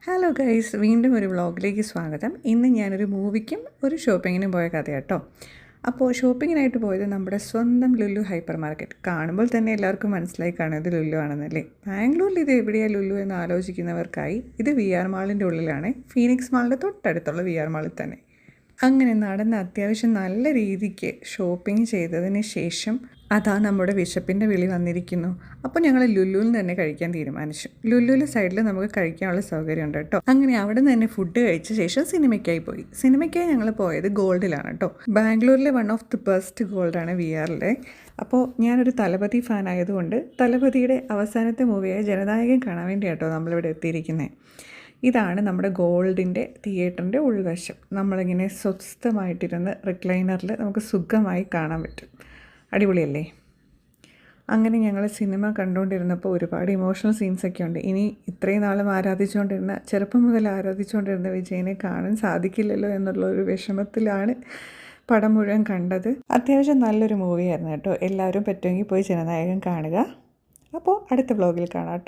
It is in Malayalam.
ഹലോ ഗൈസ്, വീണ്ടും ഒരു വ്ളോഗിലേക്ക് സ്വാഗതം. ഇന്ന് ഞാനൊരു മൂവിക്കും ഒരു ഷോപ്പിങ്ങിനും പോയ കഥ കേട്ടോ. അപ്പോൾ ഷോപ്പിങ്ങിനായിട്ട് പോയത് നമ്മുടെ സ്വന്തം ലുലു ഹൈപ്പർ മാർക്കറ്റ്. കാണുമ്പോൾ തന്നെ എല്ലാവർക്കും മനസ്സിലായി കാണും ഇത് ലുലു ആണെന്നല്ലേ. ബാംഗ്ലൂരിൽ ഇത് എവിടെയാണ് ലുലു എന്ന് ആലോചിക്കുന്നവർക്കായി ഇത് VR മാളിൻ്റെ ഉള്ളിലാണ്. ഫീനിക്സ് മാളിൻ്റെ തൊട്ടടുത്തുള്ള VR മാളിൽ തന്നെ. അങ്ങനെ നടന്ന് അത്യാവശ്യം നല്ല രീതിക്ക് ഷോപ്പിംഗ് ചെയ്തതിന് ശേഷം അതാ നമ്മുടെ വിശപ്പിൻ്റെ വിളി വന്നിരിക്കുന്നു. അപ്പോൾ ഞങ്ങൾ ലുലുവിൽ തന്നെ കഴിക്കാൻ തീരുമാനിച്ചു. ലുലുവിലെ സൈഡിൽ നമുക്ക് കഴിക്കാനുള്ള സൗകര്യമുണ്ട് കേട്ടോ. അങ്ങനെ അവിടെ നിന്ന് തന്നെ ഫുഡ് കഴിച്ച ശേഷം സിനിമയ്ക്കായി പോയി. സിനിമയ്ക്കായി ഞങ്ങൾ പോയത് ഗോൾഡിലാണ് കേട്ടോ. ബാംഗ്ലൂരിലെ വൺ ഓഫ് ദി ബെസ്റ്റ് ഗോൾഡാണ് VRലെ. അപ്പോൾ ഞാനൊരു തലപതി ഫാൻ ആയതുകൊണ്ട് തലപതിയുടെ അവസാനത്തെ മൂവിയായ ജനനായകൻ കാണാൻ വേണ്ടി കേട്ടോ നമ്മളിവിടെ എത്തിയിരിക്കുന്നത്. ഇതാണ് നമ്മുടെ ഗോൾഡിൻ്റെ തിയേറ്ററിൻ്റെ ഉൾവശം. നമ്മളിങ്ങനെ സ്വസ്ഥമായിട്ടിരുന്ന് റിക്ലൈനറിൽ നമുക്ക് സുഖമായി കാണാൻ പറ്റും. അടിപൊളിയല്ലേ? അങ്ങനെ ഞങ്ങൾ സിനിമ കണ്ടുകൊണ്ടിരുന്നപ്പോൾ ഒരുപാട് ഇമോഷണൽ സീൻസൊക്കെ ഉണ്ട്. ഇനി ഇത്രയും നാളും ചെറുപ്പം മുതൽ ആരാധിച്ചുകൊണ്ടിരുന്ന വിജയനെ കാണാൻ സാധിക്കില്ലല്ലോ എന്നുള്ളൊരു വിഷമത്തിലാണ് പടം മുഴുവൻ കണ്ടത്. അത്യാവശ്യം നല്ലൊരു മൂവിയായിരുന്നു കേട്ടോ. എല്ലാവരും പറ്റുമെങ്കിൽ പോയി ജനനായകൻ കാണുക. അപ്പോൾ അടുത്ത വ്ലോഗിൽ കാണാം കേട്ടോ.